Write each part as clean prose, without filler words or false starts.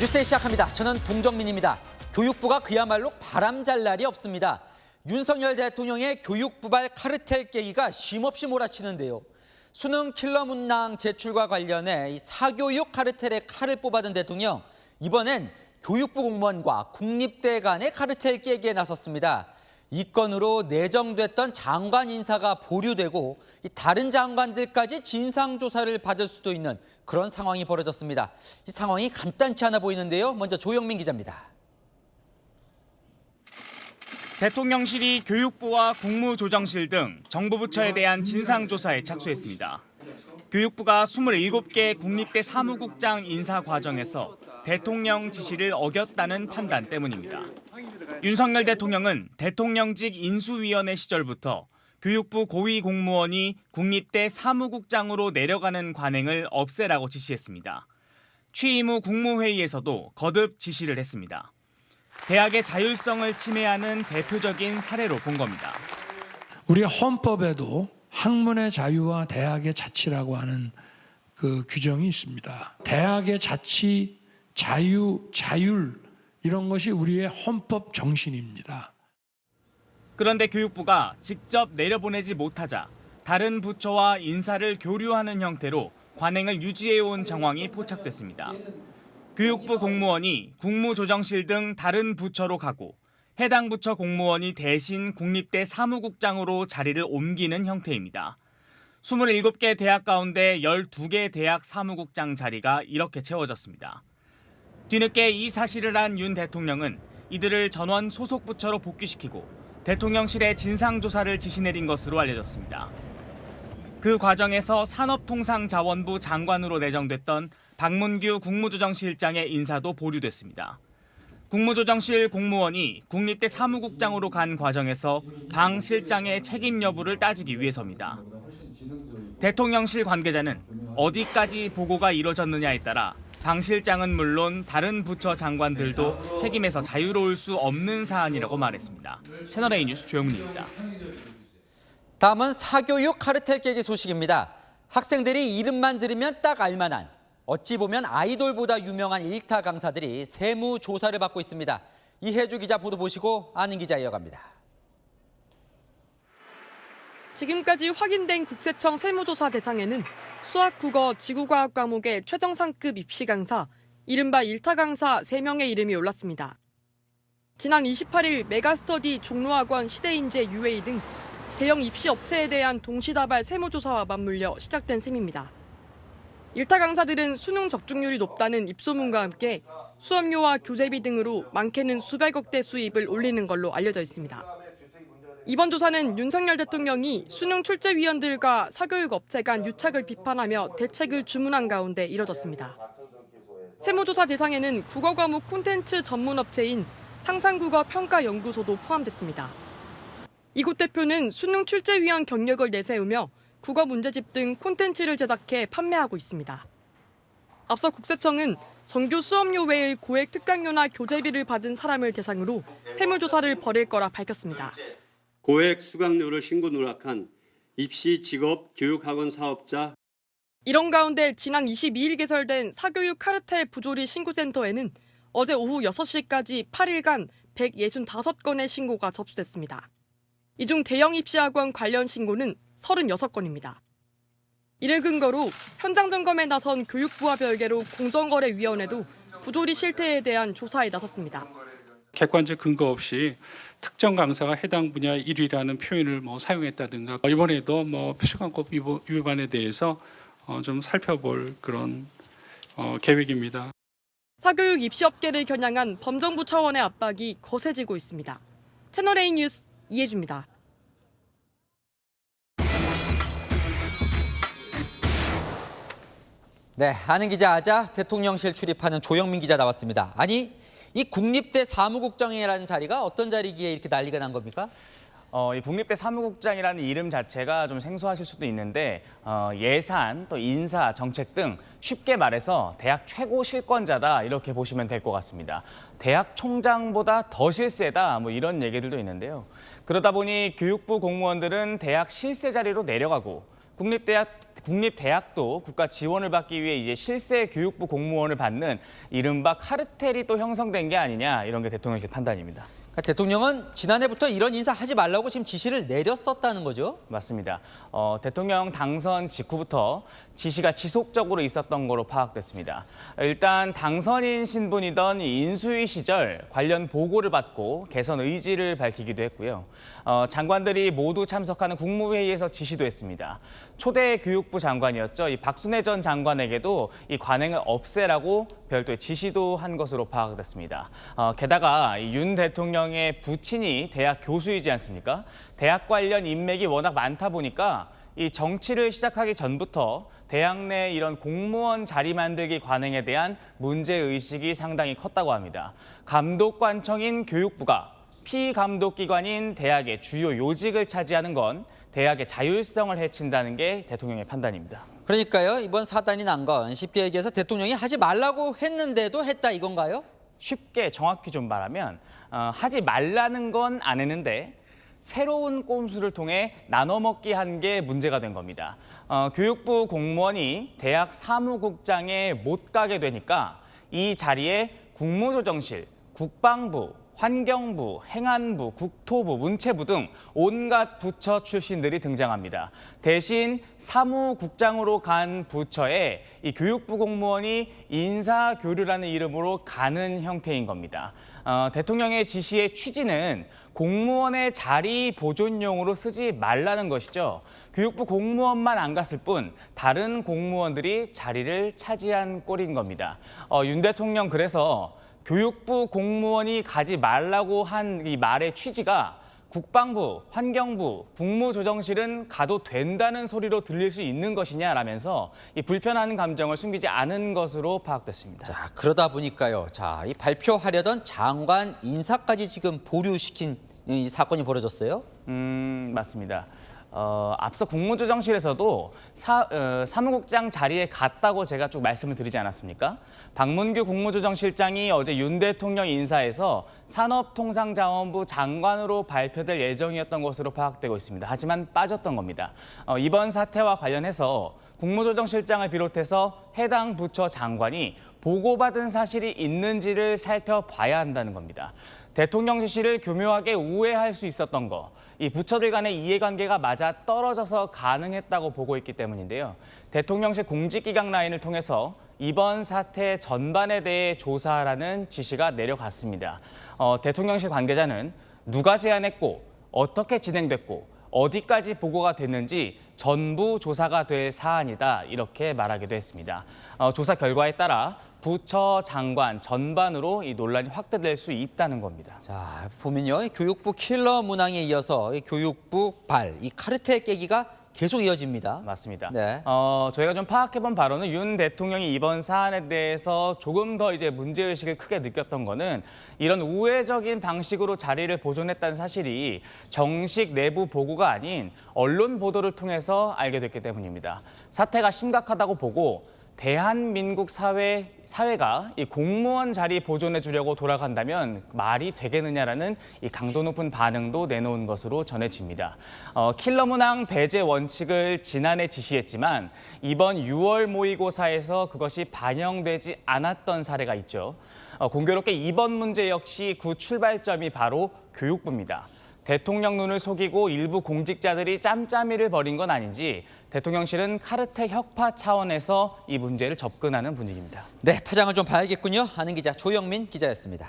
뉴스에 시작합니다. 저는 동정민입니다. 교육부가 그야말로 바람잘 날이 없습니다. 윤석열 대통령의 교육부발 카르텔 깨기가 쉼없이 몰아치는데요. 수능 킬러 문항 제출과 관련해 이 사교육 카르텔의 칼을 뽑아든 대통령, 이번엔 교육부 공무원과 국립대 간의 카르텔 깨기에 나섰습니다. 이 건으로 내정됐던 장관 인사가 보류되고 다른 장관들까지 진상조사를 받을 수도 있는 그런 상황이 벌어졌습니다. 이 상황이 간단치 않아 보이는데요. 먼저 조영민 기자입니다. 대통령실이 교육부와 국무조정실 등 정부 부처에 대한 진상조사에 착수했습니다. 교육부가 27개 국립대 사무국장 인사 과정에서 대통령 지시를 어겼다는 판단 때문입니다. 윤석열 대통령은 대통령직 인수위원회 시절부터 교육부 고위 공무원이 국립대 사무국장으로 내려가는 관행을 없애라고 지시했습니다. 취임 후 국무회의에서도 거듭 지시를 했습니다. 대학의 자율성을 침해하는 대표적인 사례로 본 겁니다. 우리 헌법에도 학문의 자유와 대학의 자치라고 하는 그 규정이 있습니다. 대학의 자치, 자율 이런 것이 우리의 헌법 정신입니다. 그런데 교육부가 직접 내려보내지 못하자 다른 부처와 인사를 교류하는 형태로 관행을 유지해온 정황이 포착됐습니다. 교육부 공무원이 국무조정실 등 다른 부처로 가고 해당 부처 공무원이 대신 국립대 사무국장으로 자리를 옮기는 형태입니다. 27개 대학 가운데 12개 대학 사무국장 자리가 이렇게 채워졌습니다. 뒤늦게 이 사실을 안 윤 대통령은 이들을 전원 소속 부처로 복귀시키고 대통령실에 진상조사를 지시 내린 것으로 알려졌습니다. 그 과정에서 산업통상자원부 장관으로 내정됐던 박문규 국무조정실장의 인사도 보류됐습니다. 국무조정실 공무원이 국립대 사무국장으로 간 과정에서 방 실장의 책임 여부를 따지기 위해서입니다. 대통령실 관계자는 어디까지 보고가 이뤄졌느냐에 따라 방 실장은 물론 다른 부처 장관들도 책임에서 자유로울 수 없는 사안이라고 말했습니다. 채널A 뉴스 조영민입니다. 다음은 사교육 카르텔 깨기 소식입니다. 학생들이 이름만 들으면 딱 알만한, 어찌 보면 아이돌보다 유명한 일타 강사들이 세무조사를 받고 있습니다. 이혜주 기자 보도 보시고 아는 기자 이어갑니다. 지금까지 확인된 국세청 세무조사 대상에는 수학, 국어, 지구과학 과목의 최정상급 입시 강사, 이른바 일타 강사 3명의 이름이 올랐습니다. 지난 28일 메가스터디 종로학원 시대인재 UA 등 대형 입시 업체에 대한 동시다발 세무조사와 맞물려 시작된 셈입니다. 일타 강사들은 수능 적중률이 높다는 입소문과 함께 수업료와 교재비 등으로 많게는 수백억대 수입을 올리는 걸로 알려져 있습니다. 이번 조사는 윤석열 대통령이 수능 출제위원들과 사교육 업체 간 유착을 비판하며 대책을 주문한 가운데 이뤄졌습니다. 세무조사 대상에는 국어 과목 콘텐츠 전문 업체인 상상국어 평가연구소도 포함됐습니다. 이곳 대표는 수능 출제위원 경력을 내세우며 국어 문제집 등 콘텐츠를 제작해 판매하고 있습니다. 앞서 국세청은 정규 수업료 외의 고액 특강료나 교재비를 받은 사람을 대상으로 세무조사를 벌일 거라 밝혔습니다. 고액 수강료를 신고 누락한 입시 직업 교육학원 사업자. 이런 가운데 지난 22일 개설된 사교육 카르텔 부조리 신고센터에는 어제 오후 6시까지 8일간 165건의 신고가 접수됐습니다. 이 중 대형 입시학원 관련 신고는 36건입니다. 이를 근거로 현장 점검에 나선 교육부와 별개로 공정거래위원회도 부조리 실태에 대한 조사에 나섰습니다. 객관적 근거 없이 특정 강사가 해당 분야 1위라는 표현을 사용했다든가 이번에도 표시광법 위반에 대해서 좀 살펴볼 그런 계획입니다. 사교육 입시업계를 겨냥한 범정부 차원의 압박이 거세지고 있습니다. 채널A 뉴스 이혜주입니다. 네, 아는 기자 아자 대통령실 출입하는 조영민 기자 나왔습니다. 아니, 이 국립대 사무국장이라는 자리가 어떤 자리기에 이렇게 난리가 난 겁니까? 이 국립대 사무국장이라는 이름 자체가 좀 생소하실 수도 있는데 예산, 또 인사, 정책 등 쉽게 말해서 대학 최고 실권자다 이렇게 보시면 될 것 같습니다. 대학 총장보다 더 실세다 이런 얘기들도 있는데요. 그러다 보니 교육부 공무원들은 대학 실세 자리로 내려가고 국립대학도 국가 지원을 받기 위해 이제 실세 교육부 공무원을 받는 이른바 카르텔이 또 형성된 게 아니냐, 이런 게 대통령실 판단입니다. 대통령은 지난해부터 이런 인사 하지 말라고 지금 지시를 내렸었다는 거죠? 맞습니다. 대통령 당선 직후부터 지시가 지속적으로 있었던 거로 파악됐습니다. 일단 당선인 신분이던 인수위 시절 관련 보고를 받고 개선 의지를 밝히기도 했고요. 장관들이 모두 참석하는 국무회의에서 지시도 했습니다. 초대 교육부 장관이었죠. 이 박순애 전 장관에게도 이 관행을 없애라고 별도의 지시도 한 것으로 파악됐습니다. 게다가 윤 대통령의 부친이 대학 교수이지 않습니까? 대학 관련 인맥이 워낙 많다 보니까 이 정치를 시작하기 전부터 대학 내 이런 공무원 자리 만들기 관행에 대한 문제의식이 상당히 컸다고 합니다. 감독관청인 교육부가 피감독기관인 대학의 주요 요직을 차지하는 건 대학의 자율성을 해친다는 게 대통령의 판단입니다. 그러니까요, 이번 사단이 난 건 쉽게 얘기해서 대통령이 하지 말라고 했는데도 했다 이건가요? 쉽게 정확히 좀 말하면 하지 말라는 건 안 했는데 새로운 꼼수를 통해 나눠먹기 한 게 문제가 된 겁니다. 교육부 공무원이 대학 사무국장에 못 가게 되니까 이 자리에 국무조정실, 국방부, 환경부, 행안부, 국토부, 문체부 등 온갖 부처 출신들이 등장합니다. 대신 사무국장으로 간 부처에 이 교육부 공무원이 인사교류라는 이름으로 가는 형태인 겁니다. 대통령의 지시의 취지는 공무원의 자리 보존용으로 쓰지 말라는 것이죠. 교육부 공무원만 안 갔을 뿐 다른 공무원들이 자리를 차지한 꼴인 겁니다. 윤 대통령 그래서 교육부 공무원이 가지 말라고 한 이 말의 취지가 국방부, 환경부, 국무조정실은 가도 된다는 소리로 들릴 수 있는 것이냐라면서 이 불편한 감정을 숨기지 않은 것으로 파악됐습니다. 자, 그러다 보니까요. 자, 이 발표하려던 장관 인사까지 지금 보류시킨 이 사건이 벌어졌어요? 맞습니다. 앞서 국무조정실에서도 사무국장 자리에 갔다고 제가 쭉 말씀을 드리지 않았습니까? 박문규 국무조정실장이 어제 윤 대통령 인사에서 산업통상자원부 장관으로 발표될 예정이었던 것으로 파악되고 있습니다. 하지만 빠졌던 겁니다. 이번 사태와 관련해서 국무조정실장을 비롯해서 해당 부처 장관이 보고받은 사실이 있는지를 살펴봐야 한다는 겁니다. 대통령 지시를 교묘하게 우회할 수 있었던 거, 이 부처들 간의 이해관계가 맞아 떨어져서 가능했다고 보고 있기 때문인데요. 대통령실 공직기강 라인을 통해서 이번 사태 전반에 대해 조사하라는 지시가 내려갔습니다. 대통령실 관계자는 누가 제안했고 어떻게 진행됐고 어디까지 보고가 됐는지 전부 조사가 될 사안이다, 이렇게 말하기도 했습니다. 조사 결과에 따라 부처 장관 전반으로 이 논란이 확대될 수 있다는 겁니다. 자, 보면요. 이 교육부 킬러 문항에 이어서 이 교육부 이 카르텔 깨기가 계속 이어집니다. 맞습니다. 네. 저희가 좀 파악해본 바로는 윤 대통령이 이번 사안에 대해서 조금 더 이제 문제의식을 크게 느꼈던 거는 이런 우회적인 방식으로 자리를 보존했다는 사실이 정식 내부 보고가 아닌 언론 보도를 통해서 알게 됐기 때문입니다. 사태가 심각하다고 보고 대한민국 사회가 이 공무원 자리 보존해 주려고 돌아간다면 말이 되겠느냐라는 이 강도 높은 반응도 내놓은 것으로 전해집니다. 킬러 문항 배제 원칙을 지난해 지시했지만 이번 6월 모의고사에서 그것이 반영되지 않았던 사례가 있죠. 공교롭게 이번 문제 역시 그 출발점이 바로 교육부입니다. 대통령 눈을 속이고 일부 공직자들이 짬짬이를 벌인 건 아닌지 대통령실은 카르텔 혁파 차원에서 이 문제를 접근하는 분위기입니다. 네, 파장을 좀 봐야겠군요. 아는 기자 조영민 기자였습니다.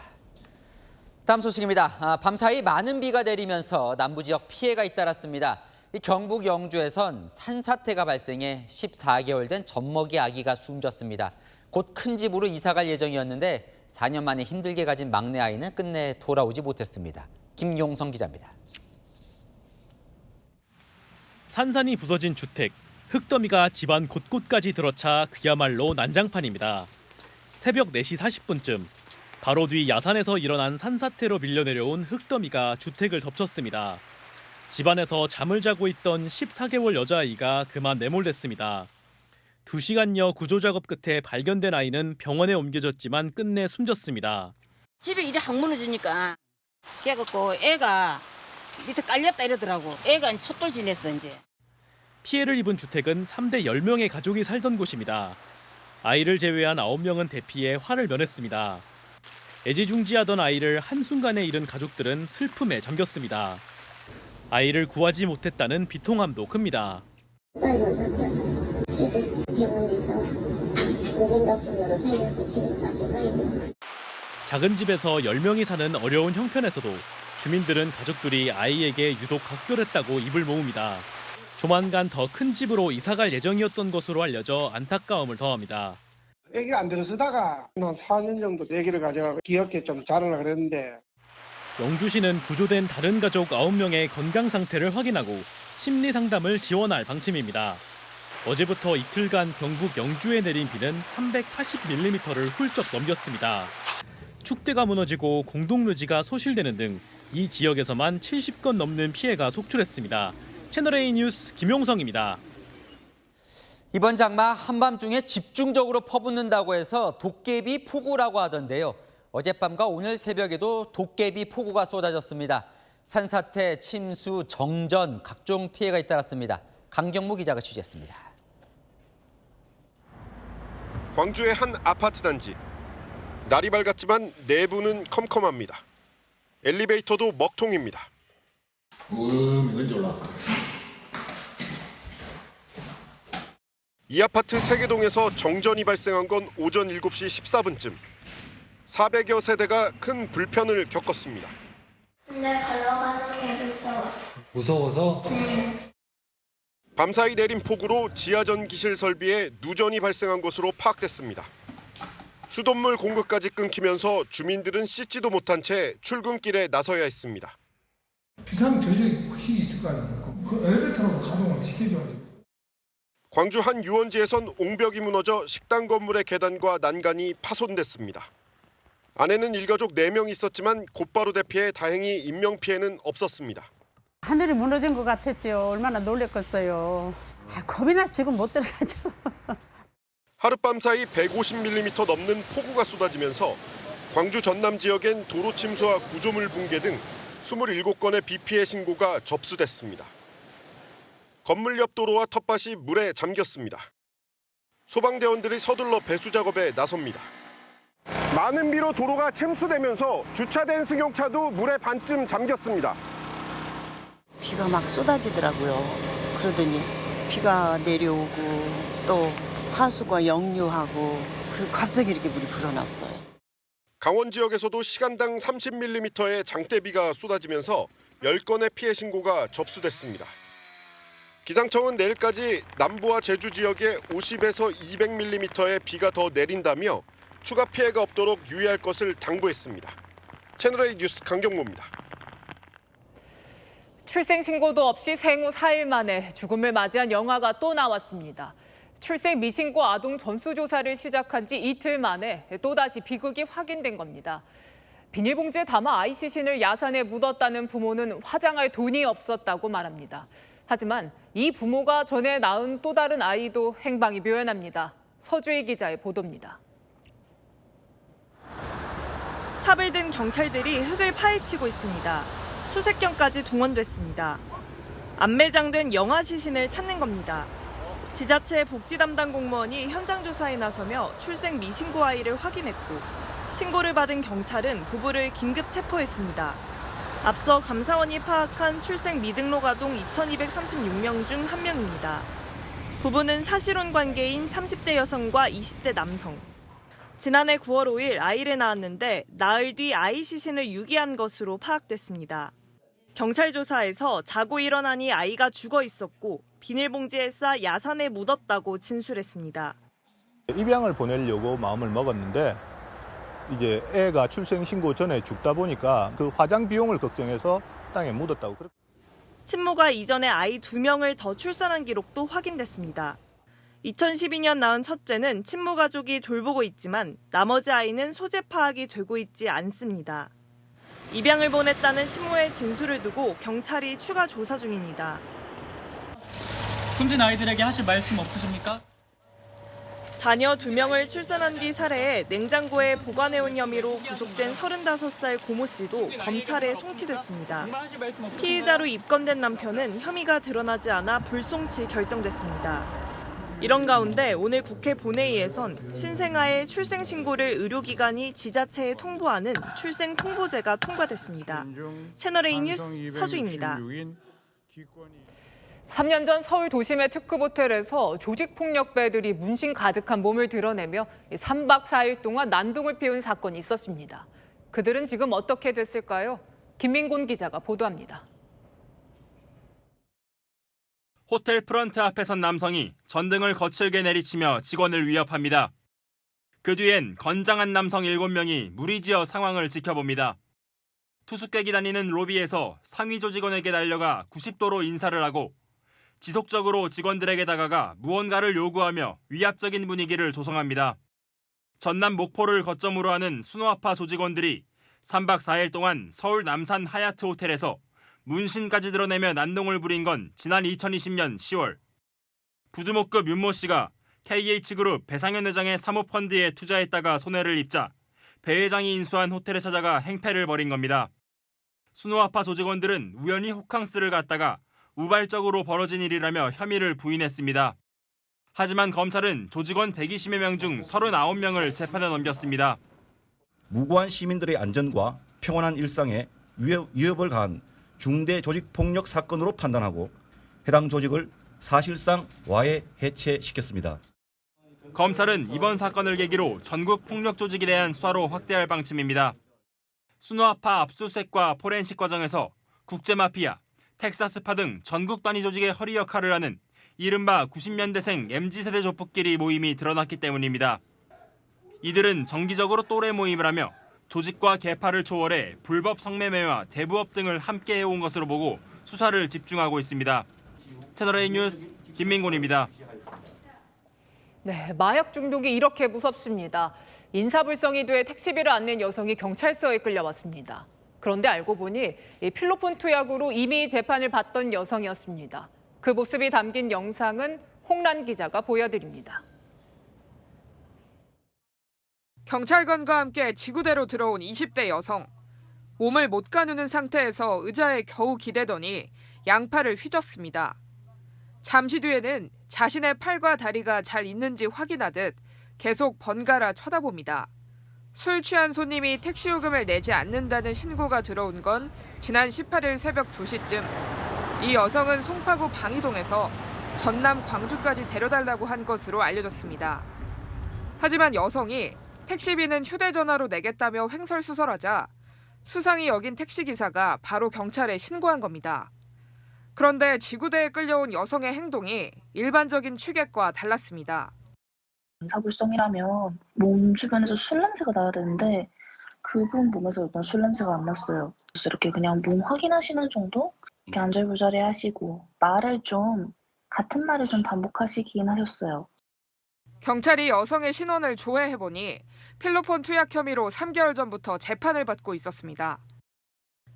다음 소식입니다. 밤사이 많은 비가 내리면서 남부 지역 피해가 잇따랐습니다. 경북 영주에선 산사태가 발생해 14개월 된 젖먹이 아기가 숨졌습니다. 곧 큰 집으로 이사갈 예정이었는데 4년 만에 힘들게 가진 막내 아이는 끝내 돌아오지 못했습니다. 김용성 기자입니다. 산산이 부서진 주택, 흙더미가 집안 곳곳까지 들어차 그야말로 난장판입니다. 새벽 4시 40분쯤 바로 뒤 야산에서 일어난 산사태로 밀려내려온 흙더미가 주택을 덮쳤습니다. 집안에서 잠을 자고 있던 14개월 여자아이가 그만 매몰됐습니다. 2시간여 구조작업 끝에 발견된 아이는 병원에 옮겨졌지만 끝내 숨졌습니다. 집에 이래 항 무너지니까 그래갖고 애가 밑에 깔렸다 이러더라고. 애가 촛돌 지냈어 이제. 피해를 입은 주택은 3대 10명의 가족이 살던 곳입니다. 아이를 제외한 9명은 대피해 화를 면했습니다. 애지중지하던 아이를 한순간에 잃은 가족들은 슬픔에 잠겼습니다. 아이를 구하지 못했다는 비통함도 큽니다. 작은 집에서 10명이 사는 어려운 형편에서도 주민들은 가족들이 아이에게 유독 각별했다고 입을 모읍니다. 조만간 더 큰 집으로 이사갈 예정이었던 것으로 알려져 안타까움을 더합니다. 애기가 안 들어서다가 한 4년 정도 애기를 가져가고 귀엽게 좀 자라려고 그랬는데 영주시는 구조된 다른 가족 9명의 건강 상태를 확인하고 심리 상담을 지원할 방침입니다. 어제부터 이틀간 경북 영주에 내린 비는 340mm를 훌쩍 넘겼습니다. 축대가 무너지고 공동묘지가 소실되는 등 이 지역에서만 70건 넘는 피해가 속출했습니다. 채널A 뉴스 김용성입니다. 이번 장마 한밤중에 집중적으로 퍼붓는다고 해서 도깨비 폭우라고 하던데요. 어젯밤과 오늘 새벽에도 도깨비 폭우가 쏟아졌습니다. 산사태, 침수, 정전, 각종 피해가 잇따랐습니다. 강경무 기자가 취재했습니다. 광주의 한 아파트 단지. 날이 밝았지만 내부는 컴컴합니다. 엘리베이터도 먹통입니다. 이 아파트 세계동에서 정전이 발생한 건 오전 7시 14분쯤. 400여 세대가 큰 불편을 겪었습니다. 근데 걸어가는 게 무서워서? 밤사이 내린 폭우로 지하전기실 설비에 누전이 발생한 것으로 파악됐습니다. 수돗물 공급까지 끊기면서 주민들은 씻지도 못한 채 출근길에 나서야 했습니다. 비상 전력이 혹시 있을 거 아닙니까? 그 엘리베이터로 가동을 시켜줘야지. 광주 한 유원지에선 옹벽이 무너져 식당 건물의 계단과 난간이 파손됐습니다. 안에는 일가족 4명이 있었지만 곧바로 대피해 다행히 인명피해는 없었습니다. 하늘이 무너진 것 같았죠. 얼마나 놀랬겠어요. 겁이 나서 지금 못 들어가죠. 하룻밤 사이 150mm 넘는 폭우가 쏟아지면서 광주 전남 지역엔 도로 침수와 구조물 붕괴 등 27건의 비 피해 신고가 접수됐습니다. 건물 옆 도로와 텃밭이 물에 잠겼습니다. 소방대원들이 서둘러 배수 작업에 나섭니다. 많은 비로 도로가 침수되면서 주차된 승용차도 물에 반쯤 잠겼습니다. 비가 막 쏟아지더라고요. 그러더니 비가 내려오고 또 하수가 역류하고 갑자기 이렇게 물이 불어났어요. 강원 지역에서도 시간당 30mm의 장대비가 쏟아지면서 10건의 피해 신고가 접수됐습니다. 기상청은 내일까지 남부와 제주 지역에 50에서 200mm의 비가 더 내린다며 추가 피해가 없도록 유의할 것을 당부했습니다. 채널A 뉴스 강경모입니다. 출생 신고도 없이 생후 4일 만에 죽음을 맞이한 영아가 또 나왔습니다. 출생 미신고 아동 전수조사를 시작한 지 이틀 만에 또다시 비극이 확인된 겁니다. 비닐봉지에 담아 아이 시신을 야산에 묻었다는 부모는 화장할 돈이 없었다고 말합니다. 하지만 이 부모가 전에 낳은 또 다른 아이도 행방이 묘연합니다. 서주희 기자의 보도입니다. 삽을 든 경찰들이 흙을 파헤치고 있습니다. 수색견까지 동원됐습니다. 안매장된 영아 시신을 찾는 겁니다. 지자체 복지 담당 공무원이 현장 조사에 나서며 출생 미신고 아이를 확인했고 신고를 받은 경찰은 부부를 긴급 체포했습니다. 앞서 감사원이 파악한 출생 미등록 아동 2,236명 중 1명입니다. 부부는 사실혼 관계인 30대 여성과 20대 남성. 지난해 9월 5일 아이를 낳았는데 나흘 뒤 아이 시신을 유기한 것으로 파악됐습니다. 경찰 조사에서 자고 일어나니 아이가 죽어 있었고 비닐봉지에 싸 야산에 묻었다고 진술했습니다. 입양을 보내려고 마음을 먹었는데 이제 애가 출생 신고 전에 죽다 보니까 그 화장 비용을 걱정해서 땅에 묻었다고. 친모가 이전에 아이 2명을 더 출산한 기록도 확인됐습니다. 2012년 낳은 첫째는 친모 가족이 돌보고 있지만 나머지 아이는 소재 파악이 되고 있지 않습니다. 입양을 보냈다는 친모의 진술을 두고 경찰이 추가 조사 중입니다. 숨진 아이들에게 하실 말씀 없으십니까? 자녀 2명을 출산한 뒤 살해해 냉장고에 보관해온 혐의로 구속된 35살 고모 씨도 검찰에 송치됐습니다. 피의자로 입건된 남편은 혐의가 드러나지 않아 불송치 결정됐습니다. 이런 가운데 오늘 국회 본회의에선 신생아의 출생신고를 의료기관이 지자체에 통보하는 출생통보제가 통과됐습니다. 채널A 뉴스 서주입니다. 3년 전 서울 도심의 특급 호텔에서 조직폭력배들이 문신 가득한 몸을 드러내며 3박 4일 동안 난동을 피운 사건이 있었습니다. 그들은 지금 어떻게 됐을까요? 김민곤 기자가 보도합니다. 호텔 프런트 앞에 선 남성이 전등을 거칠게 내리치며 직원을 위협합니다. 그 뒤엔 건장한 남성 7명이 무리지어 상황을 지켜봅니다. 투숙객이 다니는 로비에서 상위 조직원에게 달려가 90도로 인사를 하고 지속적으로 직원들에게 다가가 무언가를 요구하며 위압적인 분위기를 조성합니다. 전남 목포를 거점으로 하는 수노아파 조직원들이 3박 4일 동안 서울 남산 하얏트 호텔에서 문신까지 드러내며 난동을 부린 건 지난 2020년 10월. 부두목급 윤모 씨가 KH그룹 배상현 회장의 사모펀드에 투자했다가 손해를 입자 배 회장이 인수한 호텔에 찾아가 행패를 벌인 겁니다. 수노아파 조직원들은 우연히 호캉스를 갔다가 우발적으로 벌어진 일이라며 혐의를 부인했습니다. 하지만 검찰은 조직원 120여 명 중 39명을 재판에 넘겼습니다. 무고한 시민들의 안전과 평온한 일상에 위협을 가한 중대 조직폭력 사건으로 판단하고 해당 조직을 사실상 와해 해체시켰습니다. 검찰은 이번 사건을 계기로 전국 폭력 조직에 대한 수사로 확대할 방침입니다. 수노아파 압수수색과 포렌식 과정에서 국제마피아, 텍사스파 등 전국 단위 조직의 허리 역할을 하는 이른바 90년대생 MZ세대 조폭끼리 모임이 드러났기 때문입니다. 이들은 정기적으로 또래 모임을 하며 조직과 계파를 초월해 불법 성매매와 대부업 등을 함께 해온 것으로 보고 수사를 집중하고 있습니다. 채널A 뉴스 김민곤입니다. 네, 마약 중독이 이렇게 무섭습니다. 인사불성이 돼 택시비를 안 낸 여성이 경찰서에 끌려왔습니다. 그런데 알고 보니 이 필로폰 투약으로 이미 재판을 받던 여성이었습니다. 그 모습이 담긴 영상은 홍란 기자가 보여드립니다. 경찰관과 함께 지구대로 들어온 20대 여성. 몸을 못 가누는 상태에서 의자에 겨우 기대더니 양팔을 휘젓습니다. 잠시 뒤에는 자신의 팔과 다리가 잘 있는지 확인하듯 계속 번갈아 쳐다봅니다. 술 취한 손님이 택시 요금을 내지 않는다는 신고가 들어온 건 지난 18일 새벽 2시쯤. 이 여성은 송파구 방이동에서 전남 광주까지 데려달라고 한 것으로 알려졌습니다. 하지만 여성이 택시비는 휴대전화로 내겠다며 횡설수설하자 수상히 여긴 택시기사가 바로 경찰에 신고한 겁니다. 그런데 지구대에 끌려온 여성의 행동이 일반적인 취객과 달랐습니다. 인사불성이라면 몸 주변에서 술 냄새가 나야 되는데 그분 몸에서 일단 술 냄새가 안 났어요. 그래서 이렇게 그냥 몸 확인하시는 정도? 이렇게 안절부절해 하시고 같은 말을 좀 반복하시긴 하셨어요. 경찰이 여성의 신원을 조회해보니 필로폰 투약 혐의로 3개월 전부터 재판을 받고 있었습니다.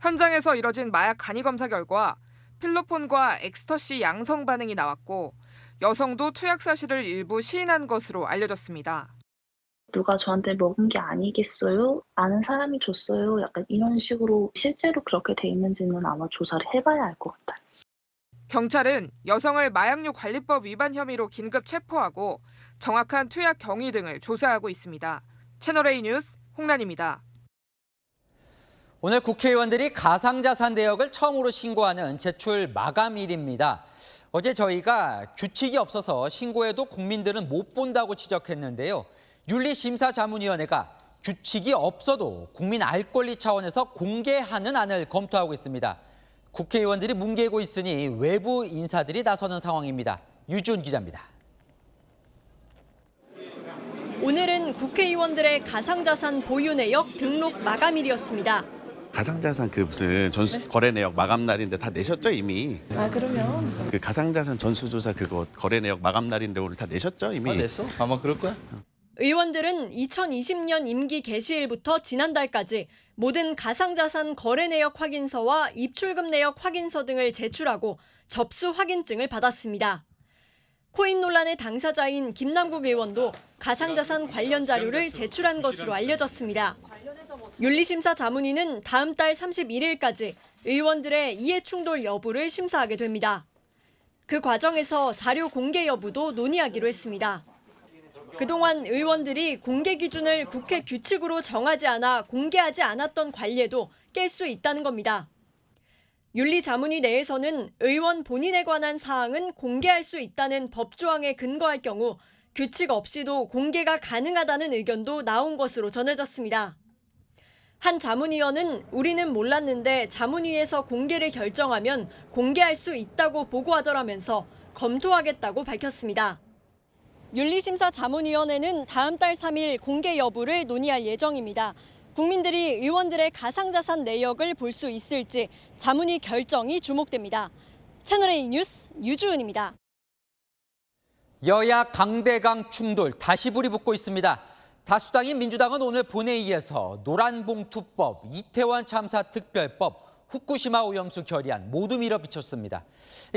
현장에서 이뤄진 마약 간이 검사 결과 필로폰과 엑스터시 양성 반응이 나왔고 여성도 투약 사실을 일부 시인한 것으로 알려졌습니다. 누가 저한테 먹은 게 아니겠어요? 아는 사람이 줬어요? 약간 이런 식으로 실제로 그렇게 돼 있는지는 아마 조사를 해봐야 알 것 같아요. 경찰은 여성을 마약류 관리법 위반 혐의로 긴급 체포하고 정확한 투약 경위 등을 조사하고 있습니다. 채널A 뉴스 홍란입니다. 오늘 국회의원들이 가상자산 내역을 처음으로 신고하는 제출 마감일입니다. 어제 저희가 규칙이 없어서 신고해도 국민들은 못 본다고 지적했는데요. 윤리심사자문위원회가 규칙이 없어도 국민 알 권리 차원에서 공개하는 안을 검토하고 있습니다. 국회의원들이 뭉개고 있으니 외부 인사들이 나서는 상황입니다. 유준 기자입니다. 오늘은 국회의원들의 가상자산 보유 내역 등록 마감일이었습니다. 가상자산 무슨 거래 내역 마감 날인데 다 내셨죠 이미? 아 그러면 그 가상자산 전수조사 그거 거래 내역 마감 날인데 오늘 다 내셨죠 이미? 다 냈어? 아마 그럴 거야. 의원들은 2020년 임기 개시일부터 지난달까지 모든 가상자산 거래 내역 확인서와 입출금 내역 확인서 등을 제출하고 접수 확인증을 받았습니다. 코인 논란의 당사자인 김남국 의원도 가상자산 관련 자료를 제출한 것으로 알려졌습니다. 윤리심사 자문위는 다음 달 31일까지 의원들의 이해충돌 여부를 심사하게 됩니다. 그 과정에서 자료 공개 여부도 논의하기로 했습니다. 그동안 의원들이 공개 기준을 국회 규칙으로 정하지 않아 공개하지 않았던 관례도 깰 수 있다는 겁니다. 윤리자문위 내에서는 의원 본인에 관한 사항은 공개할 수 있다는 법조항에 근거할 경우 규칙 없이도 공개가 가능하다는 의견도 나온 것으로 전해졌습니다. 한 자문위원은 우리는 몰랐는데 자문위에서 공개를 결정하면 공개할 수 있다고 보고하더라면서 검토하겠다고 밝혔습니다. 윤리심사 자문위원회는 다음 달 3일 공개 여부를 논의할 예정입니다. 국민들이 의원들의 가상자산 내역을 볼 수 있을지 자문위 결정이 주목됩니다. 채널A 뉴스 유주은입니다. 여야 강대강 충돌 다시 불이 붙고 있습니다. 다수당인 민주당은 오늘 본회의에서 노란봉투법, 이태원 참사 특별법, 후쿠시마 오염수 결의안 모두 밀어붙였습니다.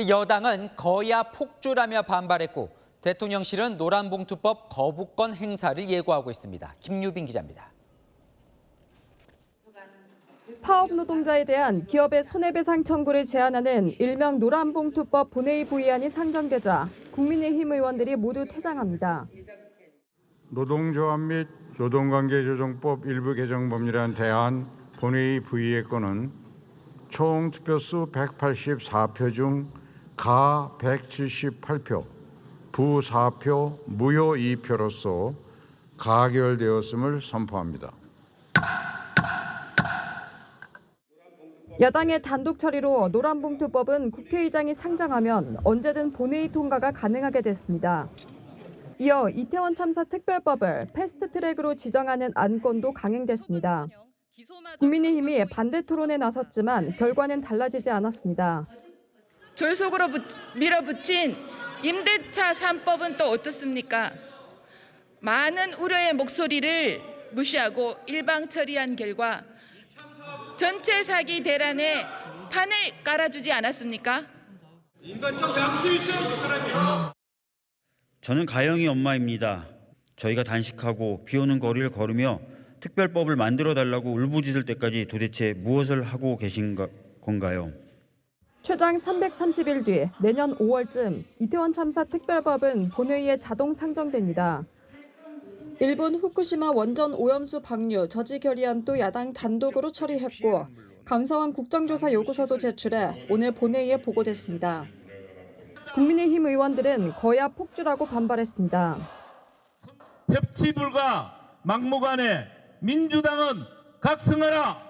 여당은 거야 폭주라며 반발했고 대통령실은 노란봉투법 거부권 행사를 예고하고 있습니다. 김유빈 기자입니다. 파업 노동자에 대한 기업의 손해배상 청구를 제한하는 일명 노란봉투법 본회의 부의안이 상정되자 국민의힘 의원들이 모두 퇴장합니다. 노동조합 및 노동관계조정법 일부 개정 법률안 대안 본회의 부의에 건은 총 투표수 184표 중 가 178표, 부 4표, 무효 2표로서 가결되었음을 선포합니다. 야당의 단독 처리로 노란봉투법은 국회의장이 상정하면 언제든 본회의 통과가 가능하게 됐습니다. 이어 이태원 참사 특별법을 패스트트랙으로 지정하는 안건도 강행됐습니다. 국민의힘이 반대 토론에 나섰지만 결과는 달라지지 않았습니다. 졸속으로 밀어붙인 임대차 3법은 또 어떻습니까? 많은 우려의 목소리를 무시하고 일방 처리한 결과 전체 사기 대란에 판을 깔아주지 않았습니까? 인간적 양심 있어요, 그 사람이. 저는 가영이 엄마입니다. 저희가 단식하고 비 오는 거리를 걸으며 특별법을 만들어달라고 울부짖을 때까지 도대체 무엇을 하고 계신 건가요? 최장 330일 뒤 내년 5월쯤 이태원 참사 특별법은 본회의에 자동 상정됩니다. 일본 후쿠시마 원전 오염수 방류 저지 결의안도 야당 단독으로 처리했고 감사원 국정조사 요구서도 제출해 오늘 본회의에 보고됐습니다. 국민의힘 의원들은 거야 폭주라고 반발했습니다. 협치 불가 막무가내 민주당은 각성하라.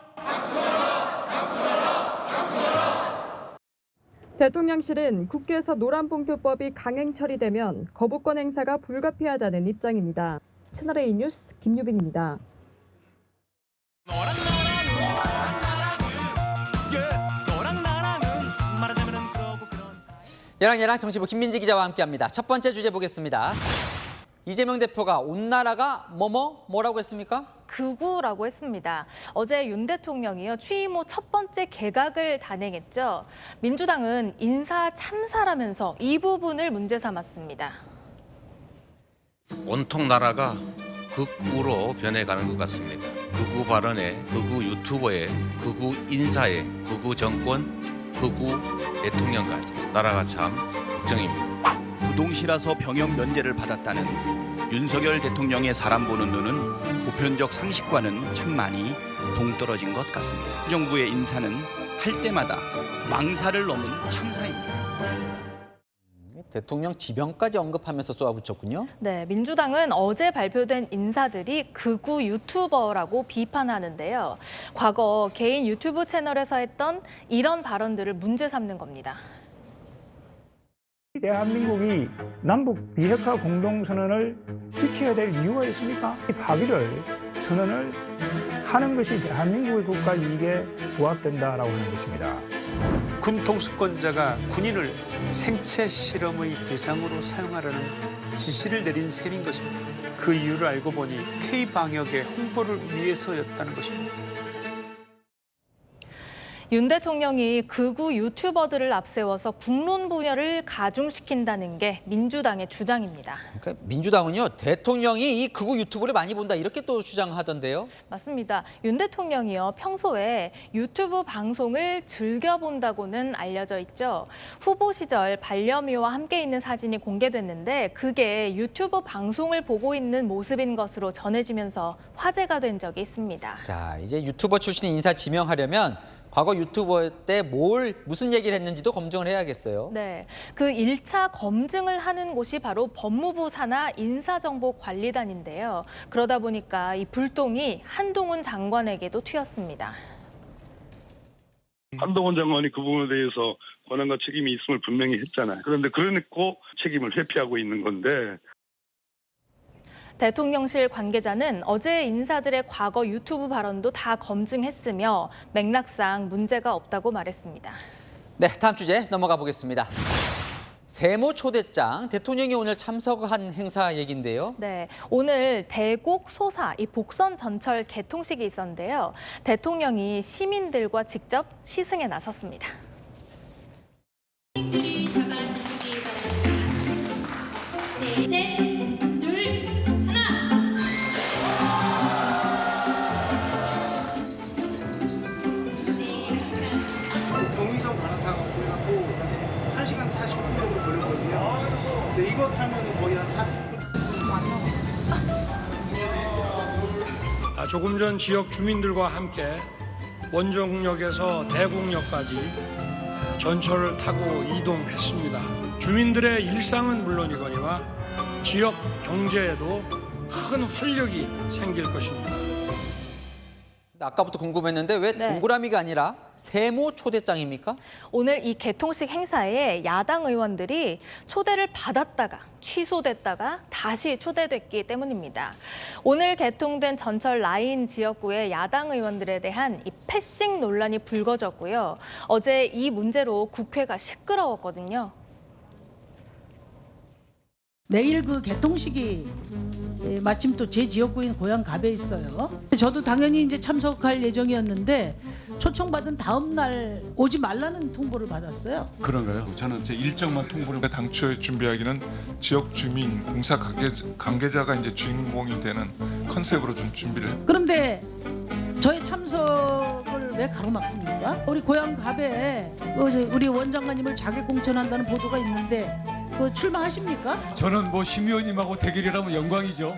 대통령실은 국회에서 노란봉투법이 강행 처리되면 거부권 행사가 불가피하다는 입장입니다. 채널A 뉴스 김유빈입니다. 얘랑 정치부 김민지 기자와 함께합니다. 첫 번째 주제 보겠습니다. 이재명 대표가 온 나라가 뭐라고 했습니까? 극우라고 했습니다. 어제 윤 대통령이요 취임 후 첫 번째 개각을 단행했죠. 민주당은 인사 참사라면서 이 부분을 문제 삼았습니다. 온통 나라가 극우로 변해가는 것 같습니다. 극우 발언에, 극우 유튜버에, 극우 인사에, 극우 정권, 극우 대통령까지 나라가 참 걱정입니다. 부동시라서 병역 면제를 받았다는 윤석열 대통령의 사람 보는 눈은 보편적 상식과는 참 많이 동떨어진 것 같습니다. 정부의 인사는 할 때마다 망사를 넘은 참사입니다. 대통령 지명까지 언급하면서 쏘아붙였군요. 네, 민주당은 어제 발표된 인사들이 극우 유튜버라고 비판하는데요. 과거 개인 유튜브 채널에서 했던 이런 발언들을 문제 삼는 겁니다. 대한민국이 남북 비핵화 공동선언을 지켜야 될 이유가 있습니까? 이 파기를 선언을 하는 것이 대한민국의 국가 이익에 부합된다라고 하는 것입니다. 군통수권자가 군인을 생체 실험의 대상으로 사용하라는 지시를 내린 셈인 것입니다. 그 이유를 알고 보니 K 방역의 홍보를 위해서였다는 것입니다. 윤 대통령이 극우 유튜버들을 앞세워서 국론 분열을 가중시킨다는 게 민주당의 주장입니다. 그러니까 민주당은요, 대통령이 이 극우 유튜브를 많이 본다 이렇게 또 주장하던데요. 맞습니다. 윤 대통령이요, 평소에 유튜브 방송을 즐겨본다고는 알려져 있죠. 후보 시절 반려묘와 함께 있는 사진이 공개됐는데 그게 유튜브 방송을 보고 있는 모습인 것으로 전해지면서 화제가 된 적이 있습니다. 자, 이제 유튜버 출신 인사 지명하려면 과거 유튜버 때 무슨 얘기를 했는지도 검증을 해야겠어요. 네, 그 1차 검증을 하는 곳이 바로 법무부 산하 인사정보관리단인데요. 그러다 보니까 이 불똥이 한동훈 장관에게도 튀었습니다. 한동훈 장관이 그 부분에 대해서 권한과 책임이 있음을 분명히 했잖아요. 그런데 그래놓고 책임을 회피하고 있는 건데. 대통령실 관계자는 어제 인사들의 과거 유튜브 발언도 다 검증했으며 맥락상 문제가 없다고 말했습니다. 네, 다음 주제 넘어가 보겠습니다. 세모 초대장, 대통령이 오늘 참석한 행사 얘기인데요. 네, 오늘 대곡 소사 이 복선 전철 개통식이 있었는데요. 대통령이 시민들과 직접 시승에 나섰습니다. 경의선 갈아타고 그래갖고 1시간 40분 정도 걸렸거든요. 근데 이거 타면 거의 한 40분. 조금 전 지역 주민들과 함께 원정역에서 대곡역까지 전철을 타고 이동했습니다. 주민들의 일상은 물론이거니와 지역 경제에도 큰 활력이 생길 것입니다. 아까부터 궁금했는데 왜 동그라미가 아니라 세모 초대장입니까? 오늘 이 개통식 행사에 야당 의원들이 초대를 받았다가 취소됐다가 다시 초대됐기 때문입니다. 오늘 개통된 전철 라인 지역구의 야당 의원들에 대한 이 패싱 논란이 불거졌고요. 어제 이 문제로 국회가 시끄러웠거든요. 내일 그 개통식이 마침 또 제 지역구인 고향 갑에 있어요. 저도 당연히 이제 참석할 예정이었는데 초청받은 다음 날 오지 말라는 통보를 받았어요. 그런가요? 저는 제 일정만 통보를 당초에 준비하기는 지역 주민 공사 관계자가 이제 주인공이 되는 컨셉으로 좀 준비를 했고. 그런데 저의 참석을 왜 가로막습니까? 우리 고향 갑에 우리 원장관님을 자객 공천한다는 보도가 있는데 그 출마하십니까? 저는 뭐 심 의원님하고 대결이라면 영광이죠.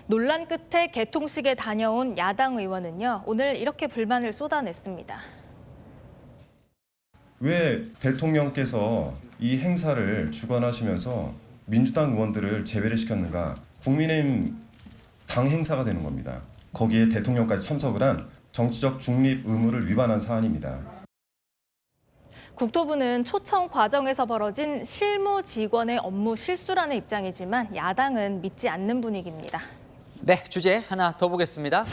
논란 끝에 개통식에 다녀온 야당 의원은요, 오늘 이렇게 불만을 쏟아냈습니다. 왜 대통령께서 이 행사를 주관하시면서 민주당 의원들을 제외를 시켰는가? 국민의힘 당 행사가 되는 겁니다. 거기에 대통령까지 참석을 한 정치적 중립 의무를 위반한 사안입니다. 국토부는 초청 과정에서 벌어진 실무 직원의 업무 실수라는 입장이지만 야당은 믿지 않는 분위기입니다. 네, 주제 하나 더 보겠습니다.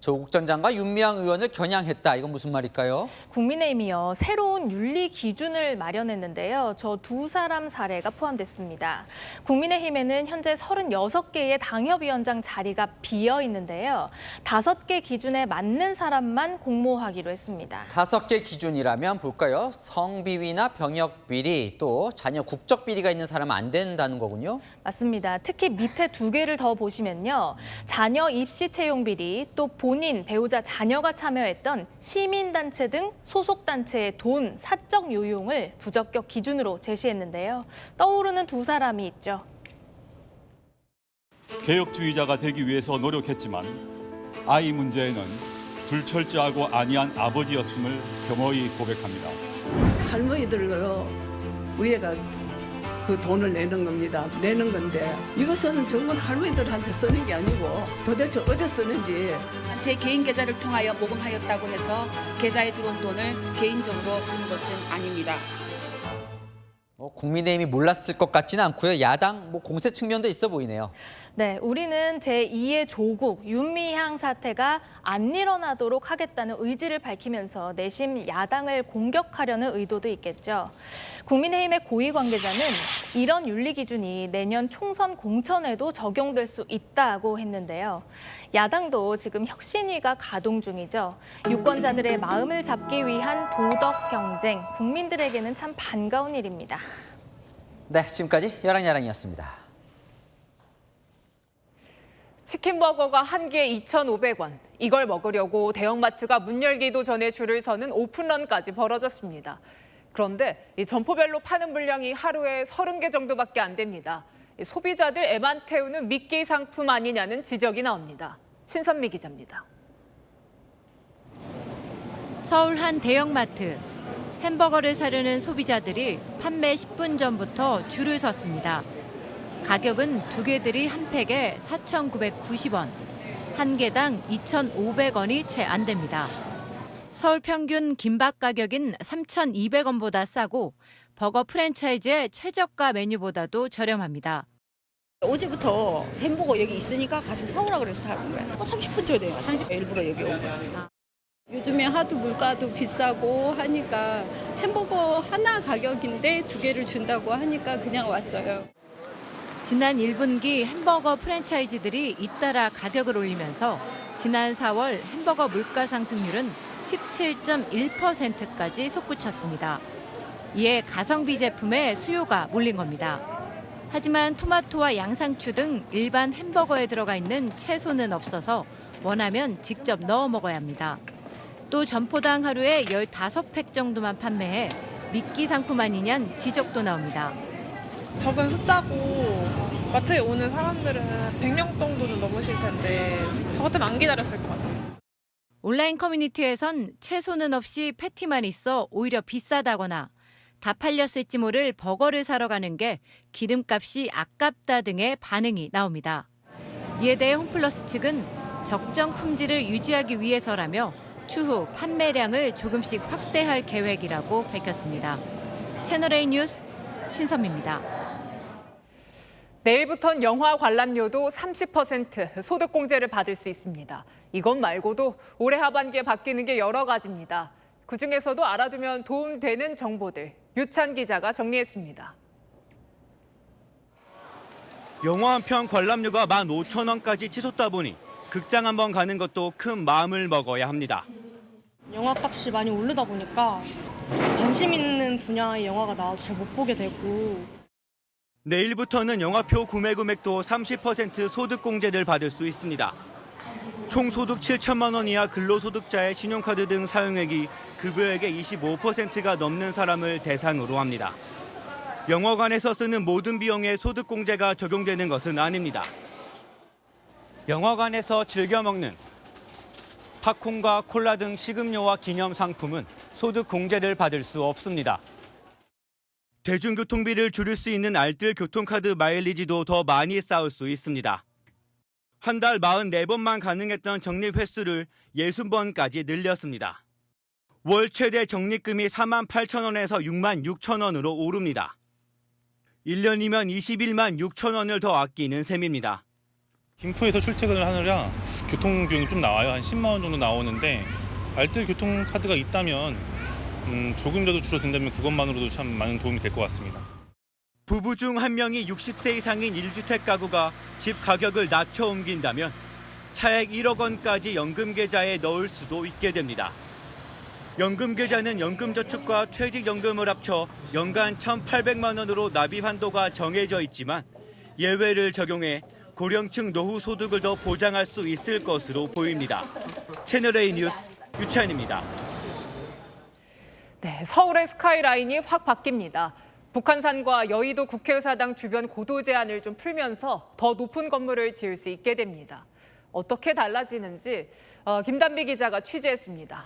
조국 전 장관 윤미향 의원을 겨냥했다. 이건 무슨 말일까요? 국민의힘이요, 새로운 윤리 기준을 마련했는데요. 저 두 사람 사례가 포함됐습니다. 국민의힘에는 현재 36개의 당협위원장 자리가 비어 있는데요. 5개 기준에 맞는 사람만 공모하기로 했습니다. 5개 기준이라면 볼까요? 성비위나 병역비리, 또 자녀 국적비리가 있는 사람은 안 된다는 거군요. 맞습니다. 특히 밑에 2개를 더 보시면요. 자녀 입시 채용 비리, 또 본인, 배우자, 자녀가 참여했던 시민단체 등 소속단체의 돈, 사적 요용을 부적격 기준으로 제시했는데요. 떠오르는 두 사람이 있죠. 개혁주의자가 되기 위해서 노력했지만 아이 문제에는 불철저하고 안이한 아버지였음을 겸허히 고백합니다. 할머니들로 위에가 그 돈을 내는 겁니다. 내는 건데 이것은 정말 할머니들한테 쓰는 게 아니고 도대체 어디 쓰는지. 제 개인 계좌를 통하여 모금하였다고 해서 계좌에 들어온 돈을 개인적으로 쓴 것은 아닙니다. 국민의힘이 몰랐을 것 같지는 않고요. 야당 공세 측면도 있어 보이네요. 네, 우리는 제2의 조국 윤미향 사태가 안 일어나도록 하겠다는 의지를 밝히면서 내심 야당을 공격하려는 의도도 있겠죠. 국민의힘의 고위 관계자는 이런 윤리 기준이 내년 총선 공천에도 적용될 수 있다고 했는데요. 야당도 지금 혁신위가 가동 중이죠. 유권자들의 마음을 잡기 위한 도덕 경쟁, 국민들에게는 참 반가운 일입니다. 네, 지금까지 여랑야랑이었습니다. 치킨버거가 한 개에 2,500원. 이걸 먹으려고 대형마트가 문 열기도 전에 줄을 서는 오픈런까지 벌어졌습니다. 그런데 이 점포별로 파는 물량이 하루에 30개 정도밖에 안 됩니다. 소비자들 애만 태우는 미끼 상품 아니냐는 지적이 나옵니다. 신선미 기자입니다. 서울 한 대형마트. 햄버거를 사려는 소비자들이 판매 10분 전부터 줄을 섰습니다. 가격은 두 개들이 한 팩에 4,990원, 한 개당 2,500원이 채 안 됩니다. 서울 평균 김밥 가격인 3,200원보다 싸고 버거 프랜차이즈의 최저가 메뉴보다도 저렴합니다. 어제부터 햄버거 여기 있으니까 가서 사오라 그래서 사는 거야. 30분 전에 왔어. 일부러 여기 온 거야. 요즘에 하도 물가도 비싸고 하니까 햄버거 하나 가격인데 두 개를 준다고 하니까 그냥 왔어요. 지난 1분기 햄버거 프랜차이즈들이 잇따라 가격을 올리면서 지난 4월 햄버거 물가 상승률은 17.1%까지 솟구쳤습니다. 이에 가성비 제품의 수요가 몰린 겁니다. 하지만 토마토와 양상추 등 일반 햄버거에 들어가 있는 채소는 없어서 원하면 직접 넣어 먹어야 합니다. 또 점포당 하루에 15팩 정도만 판매해 미끼 상품 아니냐는 지적도 나옵니다. 적은 숫자고 마트에 오는 사람들은 100명 정도는 넘으실 텐데 저 같으면 안 기다렸을 것 같아요. 온라인 커뮤니티에선 채소는 없이 패티만 있어 오히려 비싸다거나 다 팔렸을지 모를 버거를 사러 가는 게 기름값이 아깝다 등의 반응이 나옵니다. 이에 대해 홈플러스 측은 적정 품질을 유지하기 위해서라며 추후 판매량을 조금씩 확대할 계획이라고 밝혔습니다. 채널A 뉴스 신선미입니다. 내일부터는 영화 관람료도 30% 소득공제를 받을 수 있습니다. 이것 말고도 올해 하반기에 바뀌는 게 여러 가지입니다. 그중에서도 알아두면 도움되는 정보들 유찬 기자가 정리했습니다. 영화 한 편 관람료가 15,000원까지 치솟다 보니 극장 한번 가는 것도 큰 마음을 먹어야 합니다. 영화값이 많이 오르다 보니까 관심 있는 분야의 영화가 나와도 잘 못 보게 되고. 내일부터는 영화표 구매 금액도 30% 소득공제를 받을 수 있습니다. 총 소득 7천만 원 이하 근로소득자의 신용카드 등 사용액이 급여액의 25%가 넘는 사람을 대상으로 합니다. 영화관에서 쓰는 모든 비용에 소득공제가 적용되는 것은 아닙니다. 영화관에서 즐겨 먹는 팝콘과 콜라 등 식음료와 기념상품은 소득공제를 받을 수 없습니다. 대중교통비를 줄일 수 있는 알뜰 교통카드 마일리지도 더 많이 쌓을 수 있습니다. 한 달 44번만 가능했던 적립 횟수를 60번까지 늘렸습니다. 월 최대 적립금이 48,000원에서 66,000원으로 오릅니다. 1년이면 21만 6천원을 더 아끼는 셈입니다. 김포에서 출퇴근을 하느라 교통비용이 좀 나와요. 한 10만 원 정도 나오는데 알뜰 교통카드가 있다면 조금이라도 줄어든다면 그것만으로도 참 많은 도움이 될 것 같습니다. 부부 중 한 명이 60세 이상인 1주택 가구가 집 가격을 낮춰 옮긴다면 차액 1억 원까지 연금 계좌에 넣을 수도 있게 됩니다. 연금 계좌는 연금저축과 퇴직연금을 합쳐 연간 1,800만 원으로 납입 한도가 정해져 있지만 예외를 적용해 고령층 노후 소득을 더 보장할 수 있을 것으로 보입니다. 채널A 뉴스 유찬입니다. 네, 서울의 스카이라인이 확 바뀝니다. 북한산과 여의도 국회의사당 주변 고도 제한을 좀 풀면서 더 높은 건물을 지을 수 있게 됩니다. 어떻게 달라지는지 김단비 기자가 취재했습니다.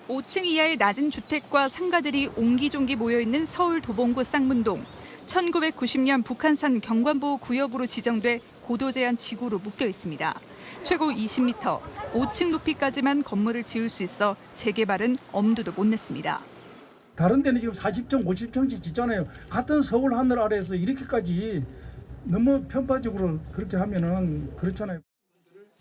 5층 이하의 낮은 주택과 상가들이 옹기종기 모여있는 서울 도봉구 쌍문동. 1990년 북한산 경관보호구역으로 지정돼 고도 제한 지구로 묶여 있습니다. 최고 20m, 5층 높이까지만 건물을 지을 수 있어 재개발은 엄두도 못 냈습니다. 다른 데는 지금 40층, 50층씩 짓잖아요. 같은 서울 하늘 아래에서 이렇게까지 너무 편파적으로 그렇게 하면은 그렇잖아요.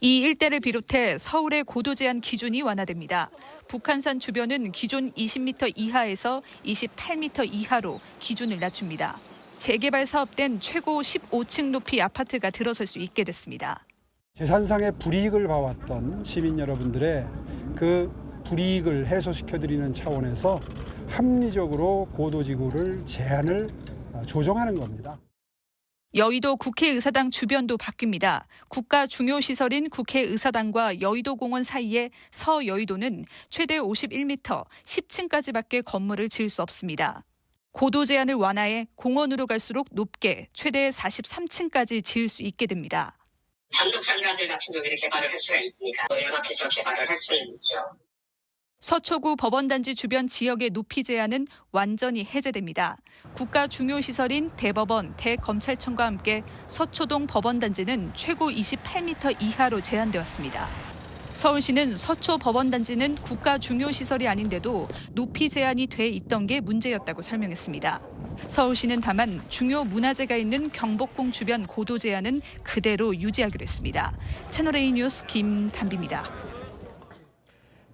이 일대를 비롯해 서울의 고도 제한 기준이 완화됩니다. 북한산 주변은 기존 20m 이하에서 28m 이하로 기준을 낮춥니다. 재개발 사업된 최고 15층 높이 아파트가 들어설 수 있게 됐습니다. 재산상의 불이익을 봐왔던 시민 여러분들의 그 불이익을 해소시켜드리는 차원에서 합리적으로 고도지구를 제한을 조정하는 겁니다. 여의도 국회의사당 주변도 바뀝니다. 국가 중요시설인 국회의사당과 여의도공원 사이의 서여의도는 최대 51m, 10층까지밖에 건물을 지을 수 없습니다. 고도 제한을 완화해 공원으로 갈수록 높게 최대 43층까지 지을 수 있게 됩니다. 단독상가들 같은 경우에 개발을 할 수가 있으니까 이렇게 저 개발을 할 수 있죠. 서초구 법원단지 주변 지역의 높이 제한은 완전히 해제됩니다. 국가 중요시설인 대법원, 대검찰청과 함께 서초동 법원단지는 최고 28m 이하로 제한되었습니다. 서울시는 서초 법원단지는 국가 중요시설이 아닌데도 높이 제한이 돼 있던 게 문제였다고 설명했습니다. 서울시는 다만 중요 문화재가 있는 경복궁 주변 고도 제한은 그대로 유지하기로 했습니다. 채널A 뉴스 김담비입니다.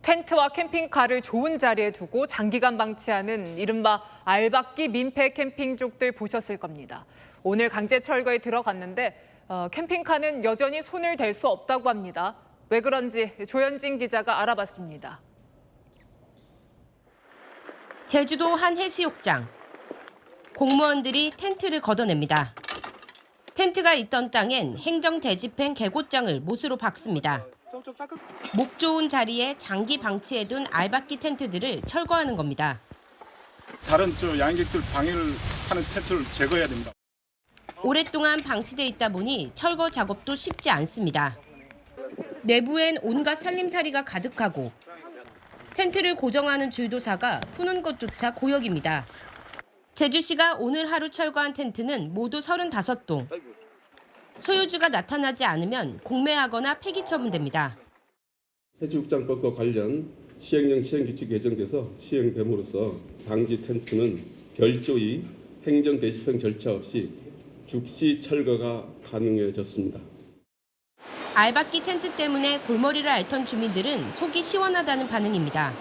텐트와 캠핑카를 좋은 자리에 두고 장기간 방치하는 이른바 알박기 민폐 캠핑족들 보셨을 겁니다. 오늘 강제 철거에 들어갔는데 캠핑카는 여전히 손을 댈 수 없다고 합니다. 왜 그런지 조현진 기자가 알아봤습니다. 제주도 한 해수욕장. 공무원들이 텐트를 걷어냅니다. 텐트가 있던 땅엔 행정대집행 계곡장을 못으로 박습니다. 목 좋은 자리에 장기 방치해둔 알박기 텐트들을 철거하는 겁니다. 다른 양객들 방해를 하는 텐트를 제거해야 됩니다. 오랫동안 방치돼 있다 보니 철거 작업도 쉽지 않습니다. 내부엔 온갖 살림살이가 가득하고 텐트를 고정하는 줄도사가 푸는 것조차 고역입니다. 제주시가 오늘 하루 철거한 텐트는 모두 35동. 소유주가 나타나지 않으면 공매하거나 폐기 처분됩니다. 해수욕장법과 관련 시행령 시행규칙이 개정돼서 시행됨으로써 방지 텐트는 별도의 행정대집행 절차 없이 즉시 철거가 가능해졌습니다. 알박기 텐트 때문에 골머리를 앓던 주민들은 속이 시원하다는 반응입니다.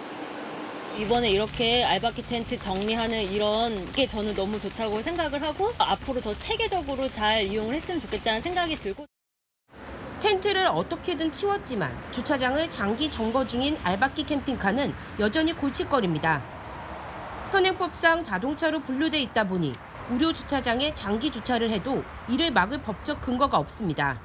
이번에 이렇게 알박기 텐트 정리하는 이런 게 저는 너무 좋다고 생각을 하고 앞으로 더 체계적으로 잘 이용을 했으면 좋겠다는 생각이 들고 텐트를 어떻게든 치웠지만 주차장을 장기 점거 중인 알박기 캠핑카는 여전히 골칫거립니다. 현행법상 자동차로 분류돼 있다 보니 무료 주차장에 장기 주차를 해도 이를 막을 법적 근거가 없습니다.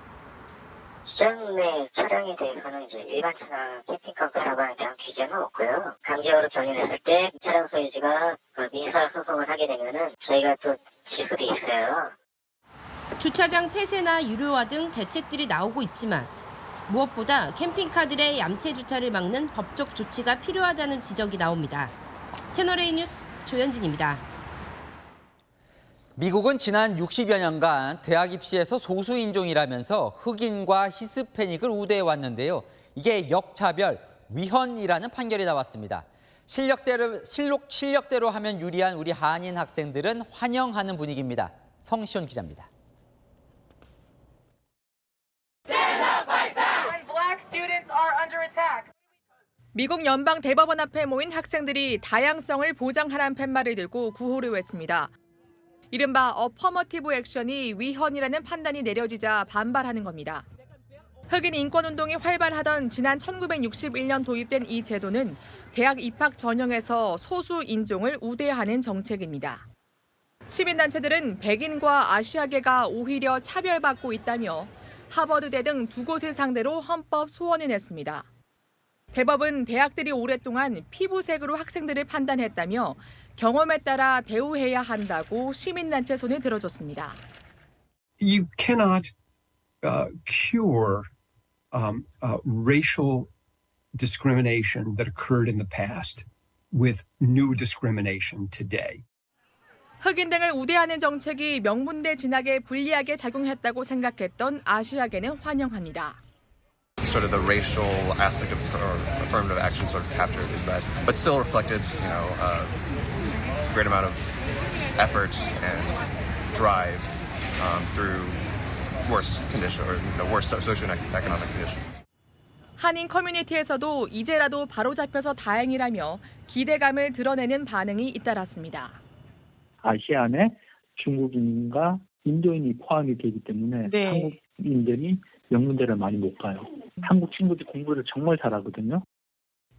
시장 내 차량에 대해서는 이제 일반 차량 캠핑카 카라반에 대한 규제는 없고요. 강제로 견인했을 때 차량 소유주가 민사 소송을 하게 되면은 저희가 또 지수도 있어요. 주차장 폐쇄나 유료화 등 대책들이 나오고 있지만 무엇보다 캠핑카들의 얌체 주차를 막는 법적 조치가 필요하다는 지적이 나옵니다. 채널A 뉴스 조현진입니다. 미국은 지난 60여 년간 대학 입시에서 소수 인종이라면서 흑인과 히스패닉을 우대해 왔는데요. 이게 역차별, 위헌이라는 판결이 나왔습니다. 실력대로 하면 유리한 우리 한인 학생들은 환영하는 분위기입니다. 성시온 기자입니다. 미국 연방 대법원 앞에 모인 학생들이 다양성을 보장하라는 팻말을 들고 구호를 외칩니다. 이른바 어퍼머티브 액션이 위헌이라는 판단이 내려지자 반발하는 겁니다. 흑인 인권운동이 활발하던 지난 1961년 도입된 이 제도는 대학 입학 전형에서 소수 인종을 우대하는 정책입니다. 시민단체들은 백인과 아시아계가 오히려 차별받고 있다며 하버드대 등 두 곳을 상대로 헌법 소원을 냈습니다. 대법은 대학들이 오랫동안 피부색으로 학생들을 판단했다며 경험에 따라 대우해야 한다고 시민단체 손을 들어줬습니다. You cannot cure racial discrimination that occurred in the past with new discrimination today. 흑인 등을 우대하는 정책이 명문대 진학에 불리하게 작용했다고 생각했던 아시아계는 환영합니다. Sort of the racial aspect of affirmative action sort of captured is that, but still reflected, great amount of effort and drive through worse condition or worse socioeconomic conditions. 한인 커뮤니티에서도 이제라도 바로잡혀서 다행이라며 기대감을 드러내는 반응이 잇따랐습니다. 아시안에 중국인과 인도인이 포함이 되기 때문에 한국인들이 명문대를 많이 못 가요. 한국 친구들이 공부를 정말 잘하거든요.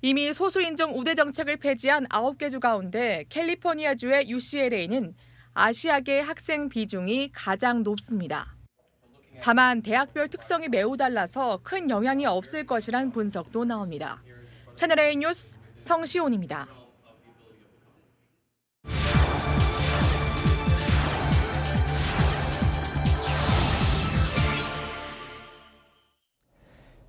이미 소수인종 우대 정책을 폐지한 9개 주 가운데 캘리포니아주의 UCLA는 아시아계 학생 비중이 가장 높습니다. 다만 대학별 특성이 매우 달라서 큰 영향이 없을 것이란 분석도 나옵니다. 채널A 뉴스 성시온입니다.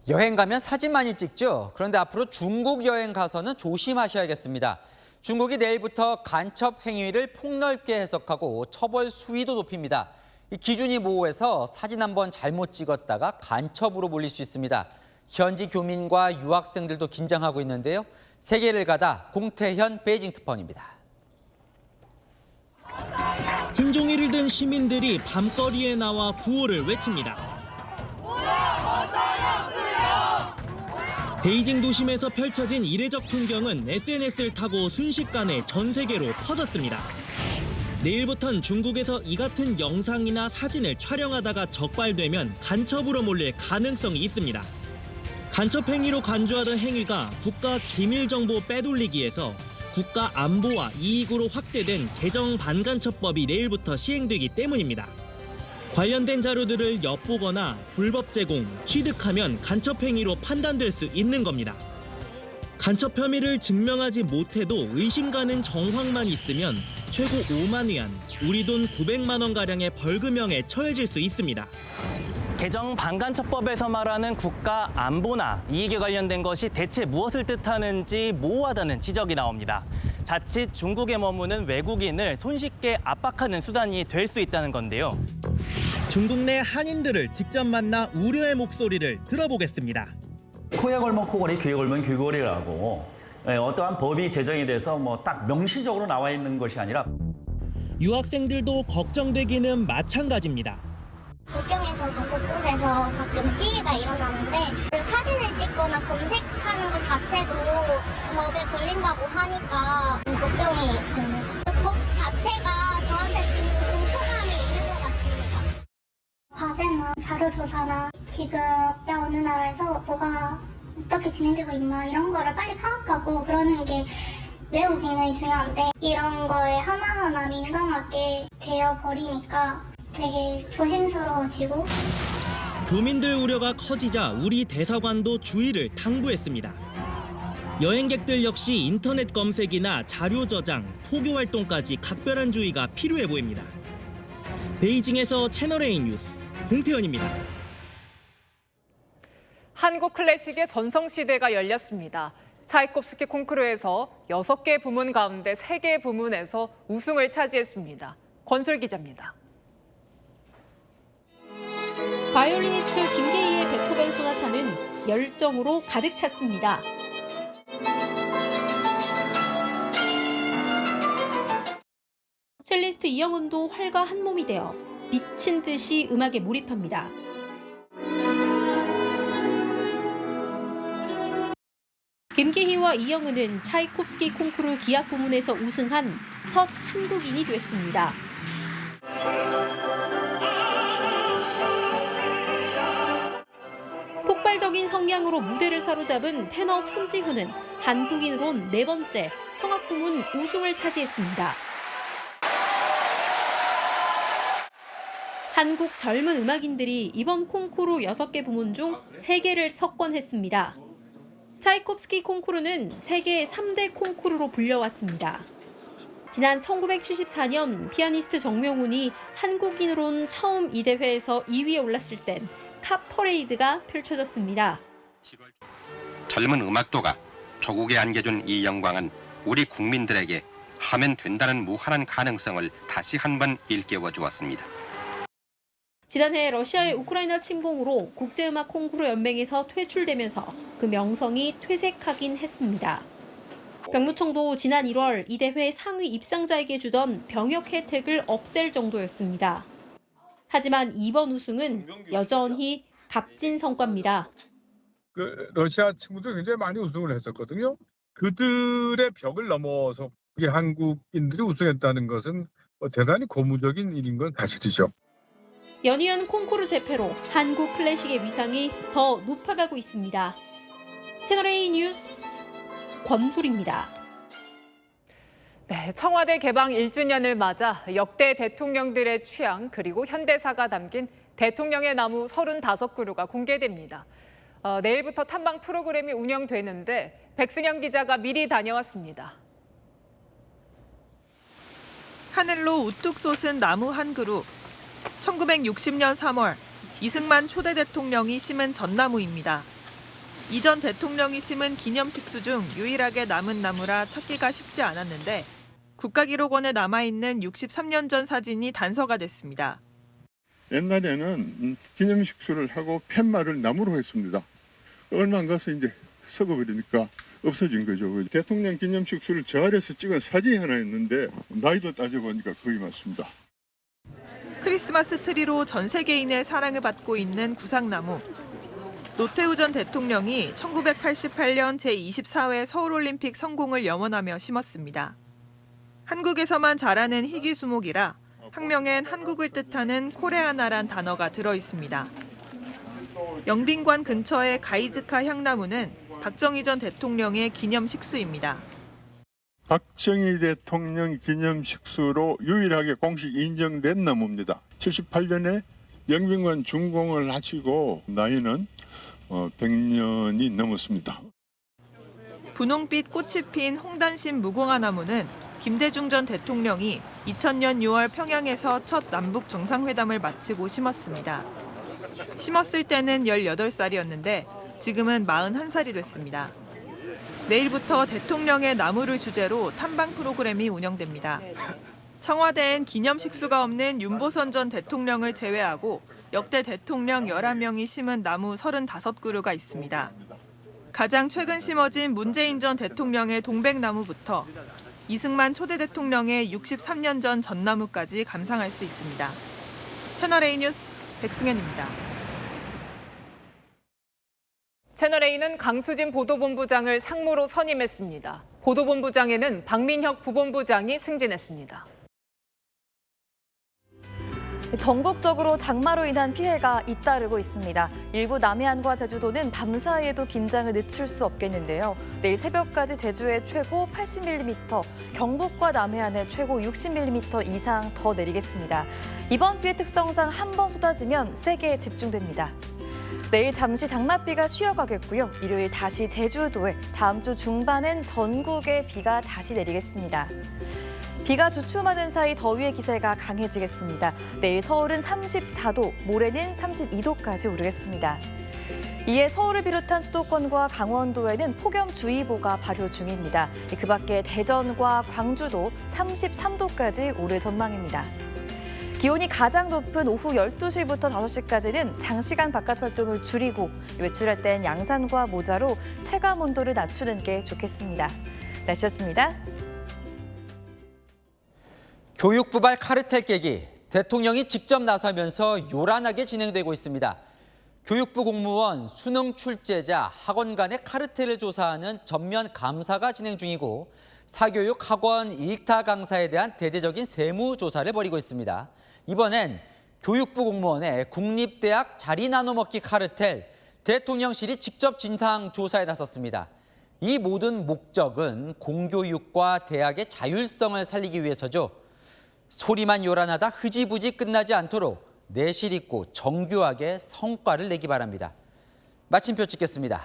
여행 가면 사진 많이 찍죠. 그런데 앞으로 중국 여행 가서는 조심하셔야겠습니다. 중국이 내일부터 간첩 행위를 폭넓게 해석하고 처벌 수위도 높입니다. 이 기준이 모호해서 사진 한 번 잘못 찍었다가 간첩으로 몰릴 수 있습니다. 현지 교민과 유학생들도 긴장하고 있는데요. 세계를 가다 공태현 베이징 특파원입니다. 흰 종이를 든 시민들이 밤거리에 나와 구호를 외칩니다. 베이징 도심에서 펼쳐진 이례적 풍경은 SNS를 타고 순식간에 전 세계로 퍼졌습니다. 내일부턴 중국에서 이 같은 영상이나 사진을 촬영하다가 적발되면 간첩으로 몰릴 가능성이 있습니다. 간첩 행위로 간주하던 행위가 국가 기밀 정보 빼돌리기에서 국가 안보와 이익으로 확대된 개정 반간첩법이 내일부터 시행되기 때문입니다. 관련된 자료들을 엿보거나 불법 제공, 취득하면 간첩 행위로 판단될 수 있는 겁니다. 간첩 혐의를 증명하지 못해도 의심 가는 정황만 있으면 최고 5만 위안, 우리 돈 900만 원가량의 벌금형에 처해질 수 있습니다. 개정 반간첩법에서 말하는 국가 안보나 이익에 관련된 것이 대체 무엇을 뜻하는지 모호하다는 지적이 나옵니다. 자칫 중국에 머무는 외국인을 손쉽게 압박하는 수단이 될 수 있다는 건데요. 중국 내 한인들을 직접 만나 우려의 목소리를 들어보겠습니다. 코에 걸면 코걸이, 귀에 걸면 귀걸이라고 어떠한 법이 제정이 돼서 딱 명시적으로 나와 있는 것이 아니라 유학생들도 걱정되기는 마찬가지입니다. 국경에서도 곳곳에서 가끔 시위가 일어나는데 사진을 찍거나 검색하는 것 자체도 법에 걸린다고 하니까 걱정이 됩니다. 법 자체가 저한테 주는 공포감이 있는 것 같습니다. 과제나 자료조사나 지금 어느 나라에서 뭐가 어떻게 진행되고 있나 이런 거를 빨리 파악하고 그러는 게 매우 굉장히 중요한데 이런 거에 하나하나 민감하게 되어버리니까 되게 조심스러워지고. 교민들 우려가 커지자 우리 대사관도 주의를 당부했습니다. 여행객들 역시 인터넷 검색이나 자료 저장, 포교 활동까지 각별한 주의가 필요해 보입니다. 베이징에서 채널A 뉴스 공태현입니다. 한국 클래식의 전성시대가 열렸습니다. 차이콥스키 콩쿠르에서 6개 부문 가운데 3개 부문에서 우승을 차지했습니다. 권솔 기자입니다. 바이올리니스트 김계희의 베토벤 소나타는 열정으로 가득 찼습니다. 첼리스트 이영은도 활과 한 몸이 되어 미친 듯이 음악에 몰입합니다. 김계희와 이영은은 차이콥스키 콩쿠르 기악 부문에서 우승한 첫 한국인이 됐습니다. 폭발적인 성량으로 무대를 사로잡은 테너 손지훈은 한국인으론 4번째 성악 부문 우승을 차지했습니다. 한국 젊은 음악인들이 이번 콩쿠르 6개 부문 중 3개를 석권했습니다. 차이콥스키 콩쿠르는 세계 3대 콩쿠르로 불려왔습니다. 지난 1974년 피아니스트 정명훈이 한국인으론 처음 이 대회에서 2위에 올랐을 땐 카퍼레이드가 펼쳐졌습니다. 젊은 음악도가 조국에 안겨준 이 영광은 우리 국민들에게 하면 된다는 무한한 가능성을 다시 한번 일깨워 주었습니다. 지난해 러시아의 우크라이나 침공으로 국제음악 콩쿠르 연맹에서 퇴출되면서 그 명성이 퇴색하긴 했습니다. 병무청도 지난 1월 이 대회 상위 입상자에게 주던 병역 혜택을 없앨 정도였습니다. 하지만 이번 우승은 여전히 값진 성과입니다. 러시아 친구들 굉장히 많이 우승을 했었거든요. 그들의 벽을 넘어서 한국인들이 우승했다는 것은 대단히 고무적인 일인 건 사실이죠. 연이은 콩쿠르 재패로 한국 클래식의 위상이 더 높아가고 있습니다. 채널A 뉴스 권소리입니다. 네, 청와대 개방 1주년을 맞아 역대 대통령들의 취향 그리고 현대사가 담긴 대통령의 나무 35그루가 공개됩니다. 내일부터 탐방 프로그램이 운영되는데 백승현 기자가 미리 다녀왔습니다. 하늘로 우뚝 솟은 나무 한 그루. 1960년 3월 이승만 초대 대통령이 심은 전나무입니다. 이전 대통령이 심은 기념식수 중 유일하게 남은 나무라 찾기가 쉽지 않았는데 국가기록원에 남아있는 63년 전 사진이 단서가 됐습니다. 옛날에는 기념식수를 하고 팻말을 나무로 했습니다. 얼마 안 가서 이제 썩어버리니까 없어진 거죠. 대통령 기념식수를 저 아래서 찍은 사진이 하나 있는데 나이도 따져보니까 거의 맞습니다. 크리스마스 트리로 전 세계인의 사랑을 받고 있는 구상나무. 노태우 전 대통령이 1988년 제24회 서울올림픽 성공을 염원하며 심었습니다. 한국에서만 자라는 희귀 수목이라 학명엔 한국을 뜻하는 코레아나란 단어가 들어있습니다. 영빈관 근처의 가이즈카 향나무는 박정희 전 대통령의 기념식수입니다. 박정희 대통령 기념식수로 유일하게 공식 인정된 나무입니다. 78년에 영빈관 준공을 하시고 나이는 100년이 넘었습니다. 분홍빛 꽃이 핀 홍단심 무궁화 나무는 김대중 전 대통령이 2000년 6월 평양에서 첫 남북 정상회담을 마치고 심었습니다. 심었을 때는 18살이었는데 지금은 41살이 됐습니다. 내일부터 대통령의 나무를 주제로 탐방 프로그램이 운영됩니다. 청와대엔 기념식수가 없는 윤보선 전 대통령을 제외하고 역대 대통령 11명이 심은 나무 35그루가 있습니다. 가장 최근 심어진 문재인 전 대통령의 동백나무부터 이승만 초대 대통령의 63년 전 전나무까지 감상할 수 있습니다. 채널A 뉴스 백승현입니다. 채널A는 강수진 보도본부장을 상무로 선임했습니다. 보도본부장에는 박민혁 부본부장이 승진했습니다. 전국적으로 장마로 인한 피해가 잇따르고 있습니다. 일부 남해안과 제주도는 밤사이에도 긴장을 늦출 수 없겠는데요. 내일 새벽까지 제주에 최고 80mm, 경북과 남해안에 최고 60mm 이상 더 내리겠습니다. 이번 비의 특성상 한 번 쏟아지면 세게 집중됩니다. 내일 잠시 장맛비가 쉬어가겠고요. 일요일 다시 제주도에, 다음 주 중반엔 전국에 비가 다시 내리겠습니다. 비가 주춤하는 사이 더위의 기세가 강해지겠습니다. 내일 서울은 34도, 모레는 32도까지 오르겠습니다. 이에 서울을 비롯한 수도권과 강원도에는 폭염주의보가 발효 중입니다. 그 밖에 대전과 광주도 33도까지 오를 전망입니다. 기온이 가장 높은 오후 12시부터 5시까지는 장시간 바깥 활동을 줄이고 외출할 땐 양산과 모자로 체감 온도를 낮추는 게 좋겠습니다. 날씨였습니다. 교육부발 카르텔 깨기, 대통령이 직접 나서면서 요란하게 진행되고 있습니다. 교육부 공무원, 수능 출제자, 학원 간의 카르텔을 조사하는 전면 감사가 진행 중이고 사교육 학원 일타 강사에 대한 대대적인 세무조사를 벌이고 있습니다. 이번엔 교육부 공무원의 국립대학 자리 나눠먹기 카르텔, 대통령실이 직접 진상조사에 나섰습니다. 이 모든 목적은 공교육과 대학의 자율성을 살리기 위해서죠. 소리만 요란하다 흐지부지 끝나지 않도록 내실 있고 정교하게 성과를 내기 바랍니다. 마침표 찍겠습니다.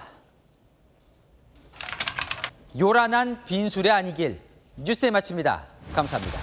요란한 빈수레 아니길. 뉴스에 마칩니다. 감사합니다.